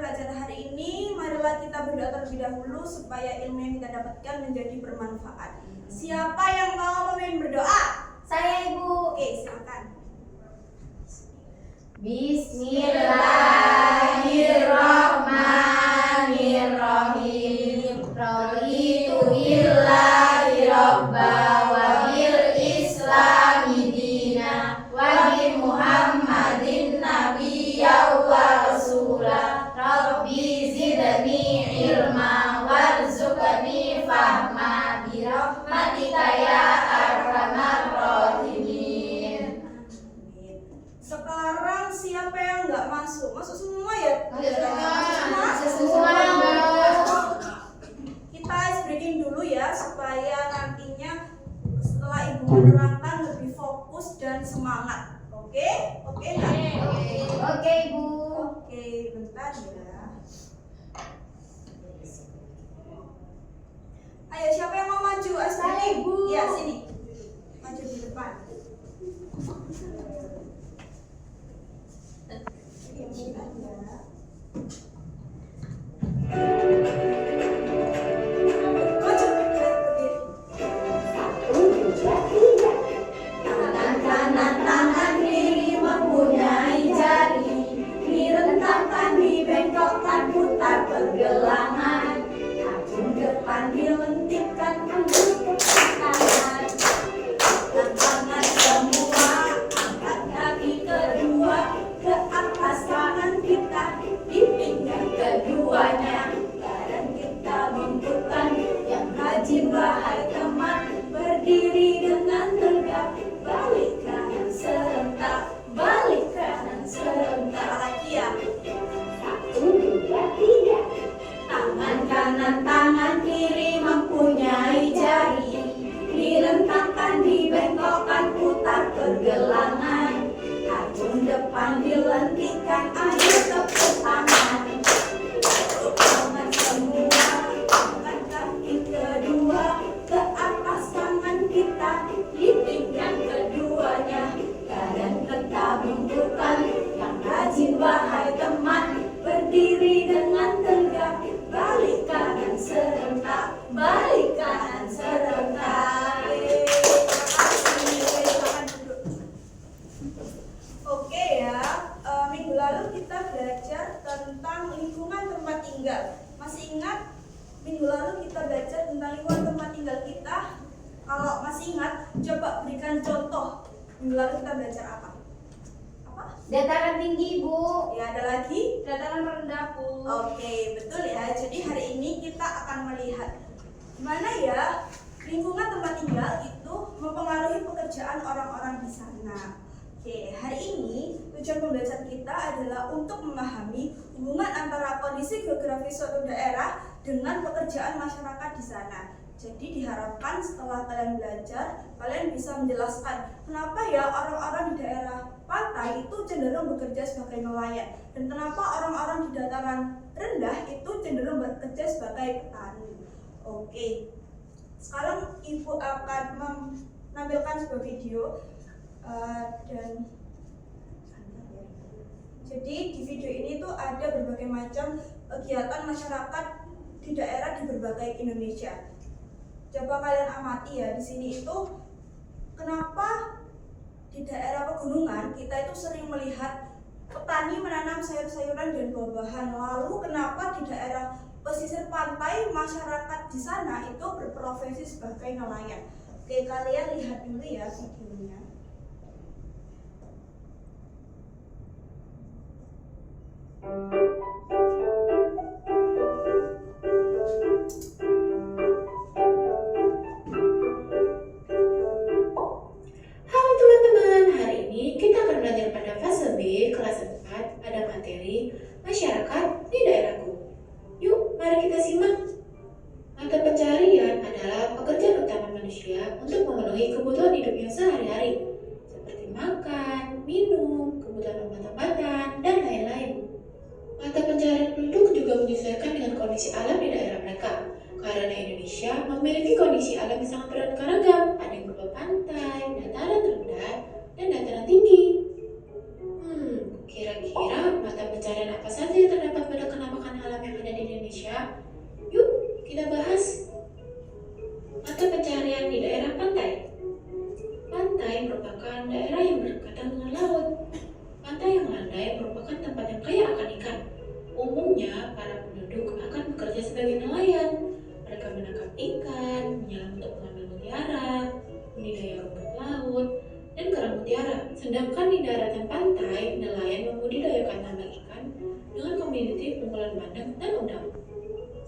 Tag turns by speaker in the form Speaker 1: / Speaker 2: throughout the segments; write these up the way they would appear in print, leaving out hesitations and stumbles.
Speaker 1: pelajaran hari ini, marilah kita berdoa terlebih dahulu supaya ilmu yang kita dapatkan menjadi bermanfaat. Siapa yang mau memimpin berdoa?
Speaker 2: Saya, Ibu.
Speaker 1: Oke, silakan.
Speaker 2: Bismillahirrahmanirrahim. Raditu billahi robba wa bil islami dina wa bi Muhammadin nabiyya wa rasula. Rabbi zidni ilma warzuqni fahma bi rahmatika ya arhamar rahimin.
Speaker 1: Sekarang siapa yang nggak masuk? Masuk semua ya?
Speaker 2: Masuk semua.
Speaker 1: Kita ice breaking dulu ya supaya nantinya setelah Ibu menerangkan lebih fokus dan semangat. Oke? Oke nggak?
Speaker 2: Oke, Ibu.
Speaker 1: Oke, bentar ya. Ayo, siapa yang mau maju? Ice
Speaker 2: Saya,
Speaker 1: breaking?
Speaker 2: Ibu.
Speaker 1: Ya, sini. Maju di depan. Bentar ya. Maju.
Speaker 2: Tangan kanan tangan kiri mempunyai jari, direntangkan dibengkokkan putar pergelangan, kaki depan dilentikkan menjemput tangan. Tangan semua, angkat kaki kedua ke atas tangan kita, di pinggang keduanya badan kita bengkukkan. Yang rajin wahai teman, berdiri dengan tegak, balik kanan serentak, balik kanan serentak.
Speaker 1: Lagi ya.
Speaker 2: 1, 2, 3. Tangan kanan tangan kiri mempunyai jari, direntangkan dibengkokkan putar pergelangan, ajung depan dilentikkan, ayo tepuk tangan. Tangan semua, angkat kaki kedua ke atas tangan kita, di pinggang keduanya badan kita bengkukkan. Yang rajin wahai teman, berdiri dengan tegak, balik kanan serentak, balik kanan serentak.
Speaker 1: Oke ya, minggu lalu kita belajar tentang lingkungan tempat tinggal. Masih ingat minggu lalu kita belajar tentang lingkungan tempat tinggal kita? Kalau masih ingat, coba berikan contoh. Minggu lalu kita belajar apa? Apa?
Speaker 2: Dataran tinggi, Bu.
Speaker 1: Ya, ada lagi?
Speaker 2: Dataran rendah, Bu.
Speaker 1: Oke, betul ya. Jadi hari ini kita akan melihat gimana ya lingkungan tempat tinggal itu mempengaruhi pekerjaan orang-orang di sana. Oke, hari ini tujuan pembelajaran kita adalah untuk memahami hubungan antara kondisi geografis suatu daerah dengan pekerjaan masyarakat di sana. Jadi diharapkan setelah kalian belajar, kalian bisa menjelaskan kenapa ya orang-orang di daerah pantai itu cenderung bekerja sebagai nelayan, dan kenapa orang-orang di dataran rendah itu cenderung bekerja sebagai petani. Oke, sekarang Ibu akan menampilkan sebuah video. Dan jadi di video ini tuh ada berbagai macam kegiatan masyarakat di daerah di berbagai Indonesia. Coba kalian amati ya, di sini itu kenapa di daerah pegunungan kita itu sering melihat petani menanam sayur-sayuran dan buah-buahan. Lalu kenapa di daerah pesisir pantai masyarakat di sana itu berprofesi sebagai nelayan? Oke, kalian lihat dulu ya videonya.
Speaker 3: Halo teman-teman, hari ini kita akan belajar pada fase B kelas 4 pada materi masyarakat di daerahku. Yuk, mari kita simak. Mata pencaharian adalah pekerjaan utama manusia untuk memenuhi kebutuhan hidupnya sehari-hari, seperti makan, minum, kebutuhan obat-obatan, dan lain-lain. Mata pencaharian penduduk juga menyesuaikan dengan kondisi alam di daerah mereka, karena Indonesia memiliki kondisi alam yang sangat beraneka ragam. Ada yang berupa pantai, dataran rendah, dan dataran tinggi. Kira-kira mata pencaharian apa saja yang terdapat pada kenapa Umumnya, para penduduk akan bekerja sebagai nelayan. Mereka menangkap ikan, menyelam untuk mengambil mutiara, budidaya rumput laut, dan kerang mutiara. Sedangkan di daratan pantai, nelayan membudidayakan tambak ikan dengan komuniti pengumpulan bandeng dan udang.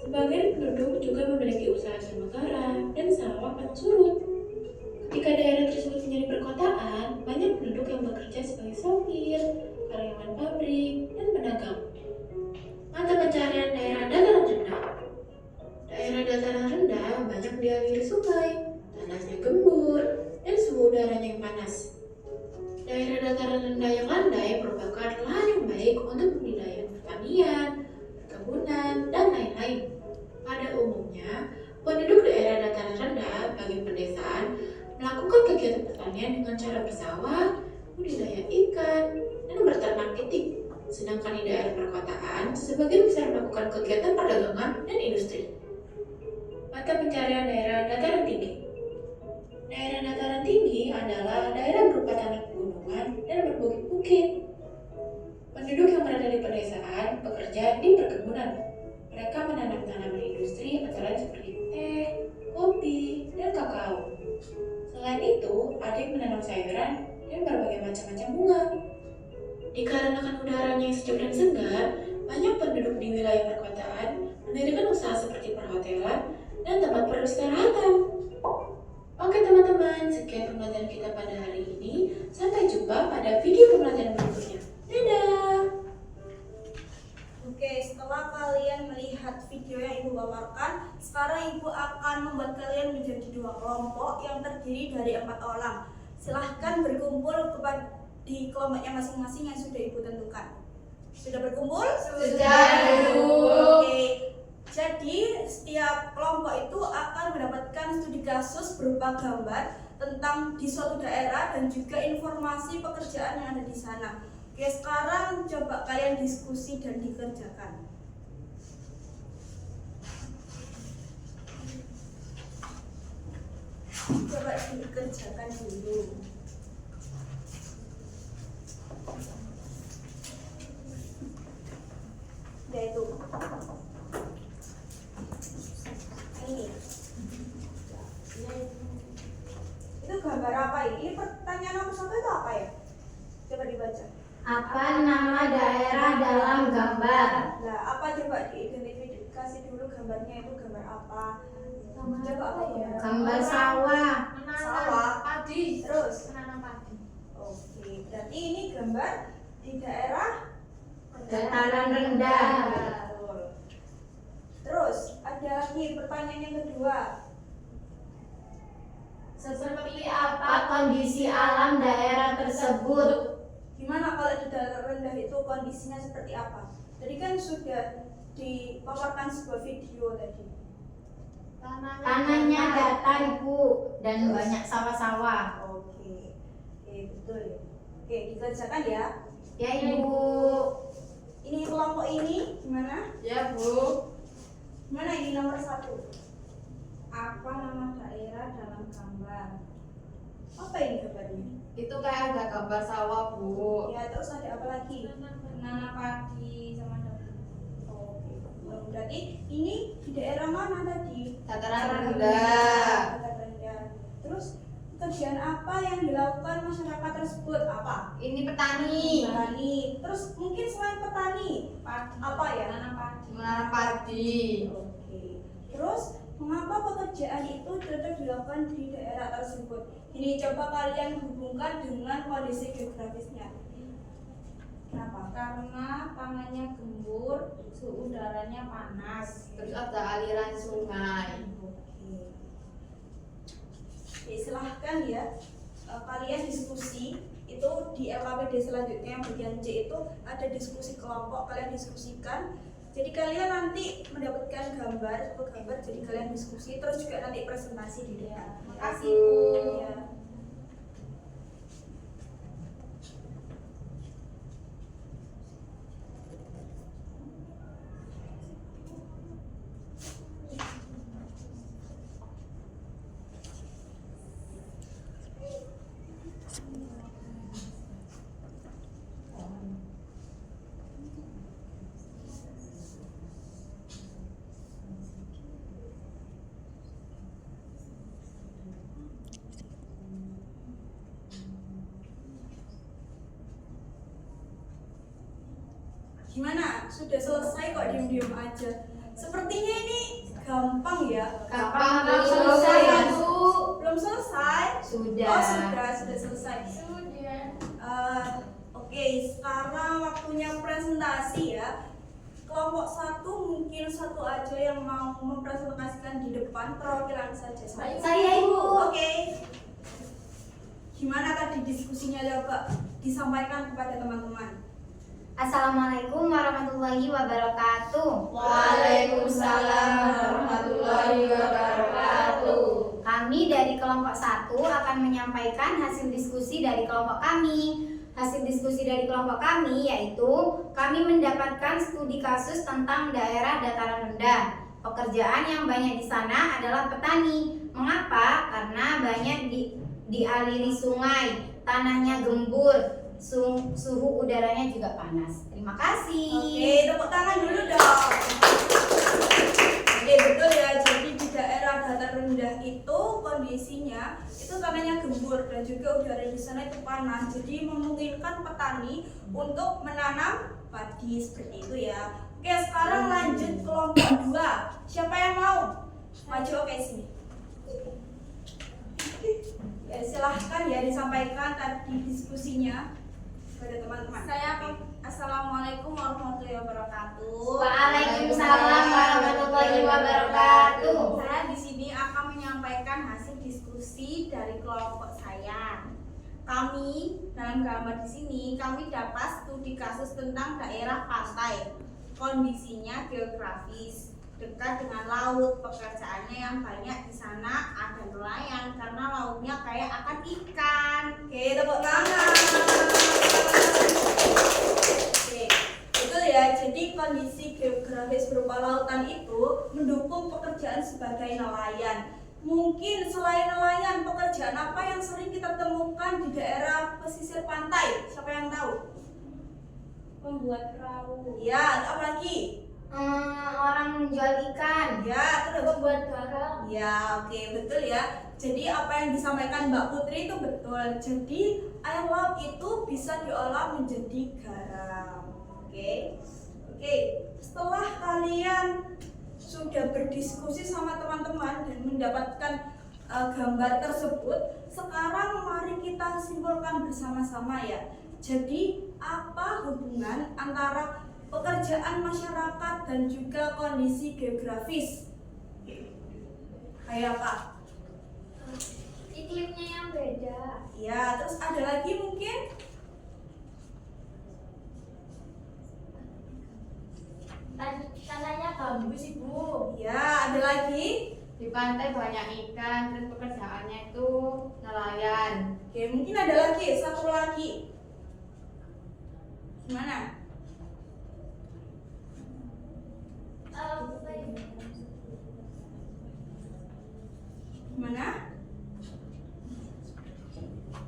Speaker 3: Sebagian penduduk juga memiliki usaha serbagara dan sawah atau surut. Ketika daerah tersebut menjadi perkotaan, banyak penduduk yang bekerja sebagai sopir, karyawan pabrik, dan pedagang. Mata pencarian daerah dataran rendah. Daerah dataran rendah banyak dialiri sungai, tanahnya gembur, dan suhu udaranya yang panas. Daerah dataran rendah yang landai merupakan lahan yang baik untuk budidaya pertanian, perkebunan, dan lain-lain. Pada umumnya, penduduk daerah dataran rendah bagian pedesaan melakukan kegiatan pertanian dengan cara bersawah, budidaya ikan, dan berternak itik. Sedangkan di daerah perkotaan, sebagian besar melakukan kegiatan perdagangan dan industri. Mata pencarian daerah dataran tinggi. Daerah dataran tinggi adalah daerah berupa tanah pegunungan dan berbukit-bukit. Penduduk yang berada di pedesaan bekerja di perkebunan. Mereka menanam tanaman industri antara lain seperti teh, kopi, dan kakao. Selain itu, ada yang menanam sayuran dan berbagai macam-macam bunga. Dikarenakan udaranya yang sejuk dan segar, banyak penduduk di wilayah perkotaan mendirikan usaha seperti perhotelan dan tempat peristirahatan. Oke teman-teman, sekian pembelajaran kita pada hari ini. Sampai jumpa pada video pembelajaran berikutnya. Dadah!
Speaker 1: Oke, setelah kalian melihat video yang Ibu paparkan, sekarang Ibu akan membuat kalian menjadi 2 kelompok yang terdiri dari 4 orang. Silahkan berkumpul di kelompoknya masing-masing yang sudah Ibu tentukan. Sudah berkumpul?
Speaker 2: Sudah, Bu.
Speaker 1: Oke, jadi setiap kelompok itu akan mendapatkan studi kasus berupa gambar tentang di suatu daerah dan juga informasi pekerjaan yang ada di sana. Oke, sekarang coba kalian diskusi dan dikerjakan. Coba dikerjakan dulu. Ya itu. Ini. Itu gambar apa ini? Ini pertanyaan nomor 1 itu apa ya? Coba dibaca.
Speaker 2: Apa nama daerah dalam gambar?
Speaker 1: Nah, apa coba diidentifikasi dulu gambarnya itu gambar apa? Coba apa ya?
Speaker 2: Gambar sawah.
Speaker 1: Sawah.
Speaker 2: Padi.
Speaker 1: Terus?
Speaker 2: Menanam padi.
Speaker 1: Oke, berarti ini gambar di daerah
Speaker 2: Dataran rendah.
Speaker 1: Betul. Terus ada lagi pertanyaan yang kedua.
Speaker 2: Seperti apa kondisi alam daerah tersebut?
Speaker 1: Gimana kalau di daerah rendah itu kondisinya seperti apa? Tadi kan sudah dipaparkan sebuah video tadi.
Speaker 2: Tanahnya datar, Ibu, dan banyak sawah-sawah.
Speaker 1: Oke, betul ya. Oke, dikerjakan ya.
Speaker 2: Ya, Ibu.
Speaker 1: Ini kelompok ini gimana?
Speaker 2: Ya, Bu.
Speaker 1: Mana ini nomor 1? Apa nama daerah dalam gambar? Apa ini gambarnya?
Speaker 2: Itu kayak ada gambar sawah, Bu.
Speaker 1: Ya, terus ada apa lagi?
Speaker 2: Menanam padi sama daun.
Speaker 1: Oke, berarti ini di daerah mana tadi?
Speaker 2: Dataran rendah.
Speaker 1: Dataran rendah. Terus kerjaan apa yang dilakukan masyarakat tersebut? Apa?
Speaker 2: Ini petani.
Speaker 1: Petani. Terus mungkin selain petani, apa ya?
Speaker 2: Menanam padi. Menanam padi.
Speaker 1: Oke. Terus mengapa pekerjaan itu cocok dilakukan di daerah tersebut? Ini coba kalian hubungkan dengan kondisi geografisnya. Kenapa?
Speaker 2: Karena tanahnya gembur, suhu udaranya panas, terus ada aliran sungai.
Speaker 1: Oke, silahkan ya kalian diskusi itu di LKPD selanjutnya yang bagian C itu ada diskusi kelompok, kalian diskusikan. Jadi kalian nanti mendapatkan gambar, jadi kalian diskusi terus juga nanti presentasi di depan.
Speaker 2: Terima kasih, Bu.
Speaker 1: Ya. Gimana? Sudah selesai kok diem-diem aja. Sepertinya ini gampang ya.
Speaker 2: Kapan
Speaker 3: Belum
Speaker 2: selesai,
Speaker 3: selesai,
Speaker 2: Bu?
Speaker 1: Belum selesai?
Speaker 2: Sudah.
Speaker 1: Oh sudah selesai.
Speaker 2: Sudah.
Speaker 1: Oke, sekarang waktunya presentasi ya. Kelompok 1 mungkin satu aja yang mau mempresentasikan di depan, perwakilan saja.
Speaker 2: Saya, Ibu.
Speaker 1: Oke. Gimana tadi diskusinya, coba disampaikan kepada teman-teman.
Speaker 4: Assalamualaikum warahmatullahi wabarakatuh.
Speaker 2: Waalaikumsalam warahmatullahi wabarakatuh.
Speaker 4: Kami dari kelompok 1 akan menyampaikan hasil diskusi dari kelompok kami. Hasil diskusi dari kelompok kami yaitu kami mendapatkan studi kasus tentang daerah dataran rendah. Pekerjaan yang banyak di sana adalah petani. Mengapa? Karena banyak dialiri sungai, tanahnya gembur, suhu udaranya juga panas. Terima kasih.
Speaker 1: Oke, tepuk tangan dulu dong. Oke, betul ya. Jadi di daerah datar rendah itu kondisinya itu tanahnya gembur dan juga udara di sana itu panas. Jadi memungkinkan petani untuk menanam padi seperti itu ya. Oke, sekarang lanjut kelompok 2. Siapa yang mau maju? Oke, sini. Ya, silahkan ya disampaikan tadi diskusinya kepada teman-teman.
Speaker 5: Assalamualaikum warahmatullahi wabarakatuh.
Speaker 4: Waalaikumsalam warahmatullahi wabarakatuh.
Speaker 5: Saya di sini akan menyampaikan hasil diskusi dari kelompok saya. Kami dalam gambar di sini kami dapat studi kasus tentang daerah pantai. Kondisinya geografis, dekat dengan laut. Pekerjaannya yang banyak di sana ada nelayan karena lautnya kayak akan ikan.
Speaker 1: Oke, tepuk tangan. Oke, betul ya. Jadi kondisi geografis berupa lautan itu mendukung pekerjaan sebagai nelayan. Mungkin selain nelayan, pekerjaan apa yang sering kita temukan di daerah pesisir pantai? Siapa yang tahu?
Speaker 5: Membuat perahu.
Speaker 1: Ya, apa lagi?
Speaker 4: Orang menjual ikan.
Speaker 1: Ya, terus
Speaker 5: Membuat garam.
Speaker 1: ya, oke, betul ya. Jadi apa yang disampaikan Mbak Putri itu betul. Jadi air laut itu bisa diolah menjadi garam. Oke. Oke, setelah kalian sudah berdiskusi sama teman-teman dan mendapatkan gambar tersebut, sekarang mari kita simpulkan bersama-sama ya. Jadi apa hubungan antara pekerjaan masyarakat dan juga kondisi geografis? Kayak apa?
Speaker 5: Iklimnya yang beda.
Speaker 1: Ya, terus ada lagi mungkin?
Speaker 5: Tanahnya gambus, Ibu.
Speaker 1: Ya, ada lagi?
Speaker 2: Di pantai banyak ikan, terus pekerjaannya itu nelayan.
Speaker 1: Oke, mungkin ada lagi, satu lagi. Gimana? Gimana?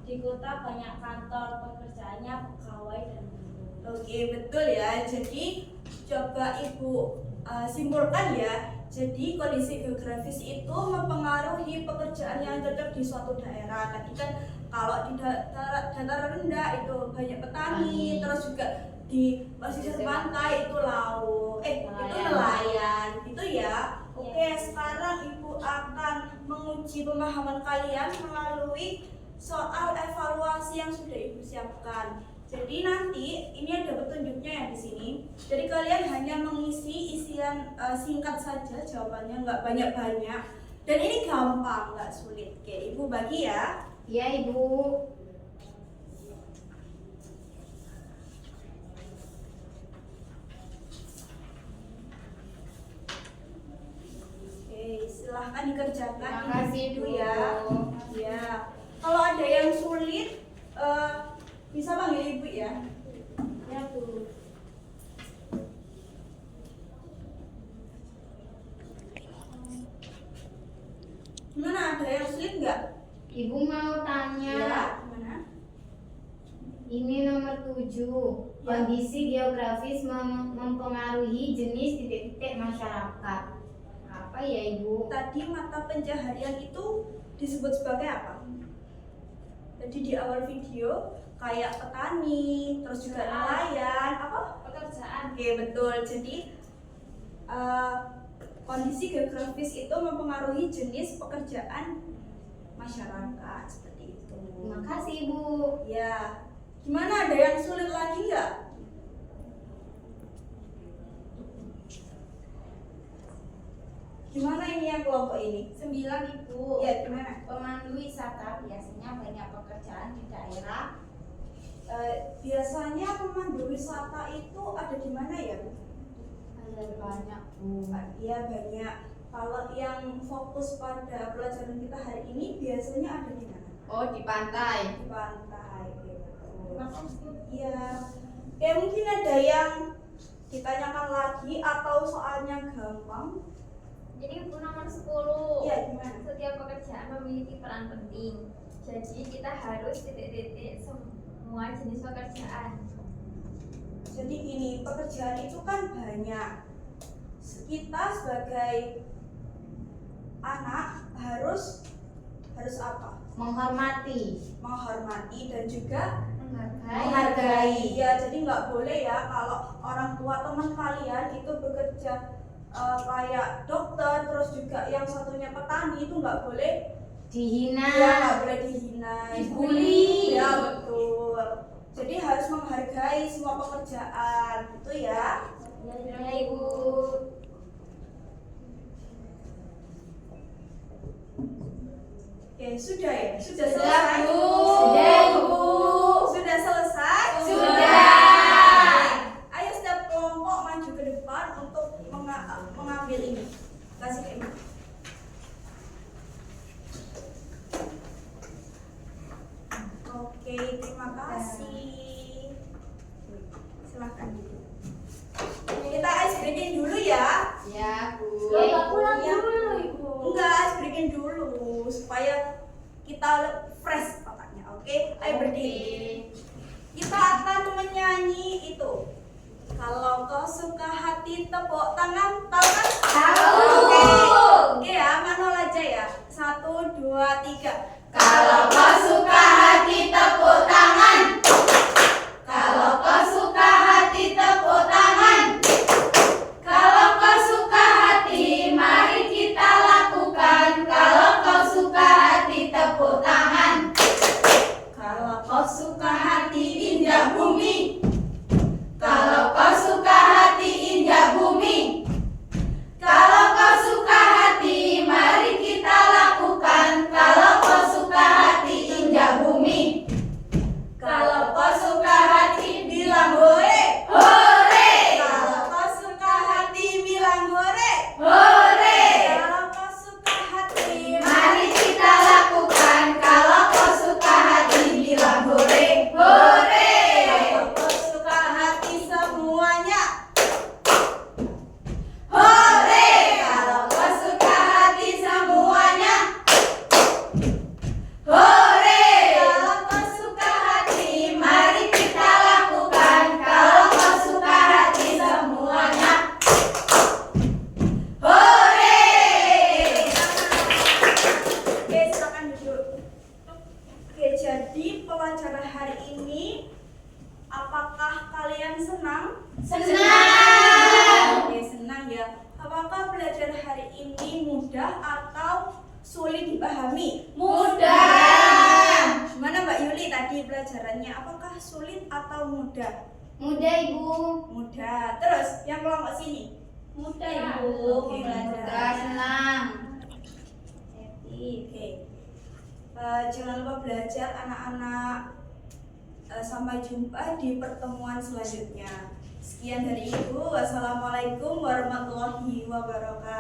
Speaker 5: Di kota banyak kantor, pekerjaannya pegawai dan buruh.
Speaker 1: Oke, betul ya. Jadi coba Ibu simpulkan ya. Jadi kondisi geografis itu mempengaruhi pekerjaan yang cocok di suatu daerah. Tadi kan kalau di dataran rendah itu banyak petani, terus juga di pesisir pantai itu laut, itu nelayan, gitu ya. Oke, sekarang Ibu akan menguji pemahaman kalian melalui soal evaluasi yang sudah Ibu siapkan. Jadi nanti ini ada petunjuknya ya di sini. Jadi kalian hanya mengisi isian singkat saja jawabannya, nggak banyak-banyak. Dan ini gampang, nggak sulit. Oke, Ibu bagi ya.
Speaker 4: Iya, Ibu.
Speaker 1: Oke, silahkan dikerjakan.
Speaker 2: Terima kasih,
Speaker 1: Ibu
Speaker 2: Bu.
Speaker 1: ya. Ya. Kalau ada yang sulit, bisa panggil Ibu ya.
Speaker 5: Ya, Bu.
Speaker 1: Gimana? Ada yang sulit nggak?
Speaker 4: Ibu mau tanya.
Speaker 1: Ya. Gimana?
Speaker 4: Ini nomor 7. Kondisi geografis mempengaruhi jenis titik-titik masyarakat. Apa ya, Ibu?
Speaker 1: Tadi mata pencaharian itu disebut sebagai apa? Jadi di awal video kayak petani, terus juga nelayan, apa?
Speaker 5: Pekerjaan
Speaker 2: pekerjaan.
Speaker 1: Oke, betul. Jadi kondisi geografis itu mempengaruhi jenis pekerjaan masyarakat seperti itu.
Speaker 4: Terima kasih Ibu.
Speaker 1: Ya, gimana, ada yang sulit lagi nggak? Gimana ini yang kelompok ini?
Speaker 2: 9 Ibu.
Speaker 1: Ya, gimana?
Speaker 2: Pemandu wisata biasanya banyak pekerjaan di daerah.
Speaker 1: Biasanya pemandu wisata itu ada di mana ya?
Speaker 2: Ada banyak Bu.
Speaker 1: Iya, banyak. Kalau yang fokus pada pelajaran kita hari ini biasanya ada di mana?
Speaker 2: Oh, di pantai.
Speaker 1: Di pantai. Iya, betul. Iya. Ya, mungkin ada yang ditanyakan lagi atau soalnya gampang.
Speaker 2: Jadi Ibu nomor 10.
Speaker 1: Iya, gimana?
Speaker 2: Setiap pekerjaan memiliki peran penting. Jadi kita harus titik-titik semua jenis pekerjaan.
Speaker 1: Jadi gini, pekerjaan itu kan banyak. Kita sebagai anak harus apa?
Speaker 2: Menghormati.
Speaker 1: Menghormati dan juga
Speaker 2: Menghargai.
Speaker 1: menghargai. Ya, jadi nggak boleh ya kalau orang tua teman kalian itu bekerja kayak dokter, terus juga yang satunya petani, itu nggak boleh
Speaker 2: Dihina.
Speaker 1: ya, nggak boleh dihina,
Speaker 2: Dibully.
Speaker 1: ya betul. Jadi harus menghargai semua pekerjaan, gitu ya.
Speaker 2: Ya Ibu.
Speaker 1: Oke, sudah ya? Sudah
Speaker 2: Sudah,
Speaker 1: selesai?
Speaker 2: Bu.
Speaker 1: Sudah, Bu. Sudah selesai?
Speaker 2: Sudah.
Speaker 1: Ayo setiap kelompok maju ke depan untuk mengambil ini. Kasih ke Ibu. Oke, terima kasih. Silahkan. Kita ice breaking dulu ya.
Speaker 2: Ya Bu.
Speaker 1: pulang dulu, Ibu. Enggak, ice breaking dulu supaya kita fresh otaknya. Oke, ayo berdiri. Kita akan menyanyi itu. Kalau kau suka hati tepuk tangan, tahu kan?
Speaker 2: Tahu.
Speaker 1: Oke ya, manual aja ya. 1, 2, 3.
Speaker 2: Kalau kau suka hati tepuk tangan. Kalau kau suka hati tepuk tangan. Kalau kau suka hati, mari kita lakukan. Kalau kau suka hati tepuk tangan. Kalau kau suka hati injak bumi. Kalau kau suka hati injak bumi. Kalau kau suka hati, mari kita lakukan. Kalau kau suka hati injak bumi. Kalau kau suka hati, bilang hore. Hore.
Speaker 1: Kalau kau suka hati, bilang hore.
Speaker 2: Hore.
Speaker 1: Kalau kau suka hati,
Speaker 2: Mari kita lakukan. Kalau kau suka hati, bilang hore. Hore.
Speaker 1: kalau kau suka hati semuanya.
Speaker 2: Hore. Kalau kau suka hati semuanya. Hore. Kalau kau suka hati, mari kita lakukan. Kalau kau suka hati semuanya. Hore.
Speaker 1: Oke, silakan duduk. Oke, jadi pelajaran hari ini, apakah kalian senang?
Speaker 2: Senang.
Speaker 1: Oke, senang ya. Apakah belajar hari ini mudah atau sulit dipahami?
Speaker 2: Mudah.
Speaker 1: Gimana Mbak Yuli tadi pelajarannya? Apakah sulit atau mudah?
Speaker 4: Mudah Ibu.
Speaker 1: Mudah. Terus yang kelompok sini?
Speaker 4: Mudah
Speaker 2: Ibu.
Speaker 1: Oke,
Speaker 2: Mudah, senang.
Speaker 1: Oke. Jangan lupa belajar anak-anak. Sampai jumpa di pertemuan selanjutnya. Sekian dari Ibu. Wassalamualaikum warahmatullahi wabarakatuh.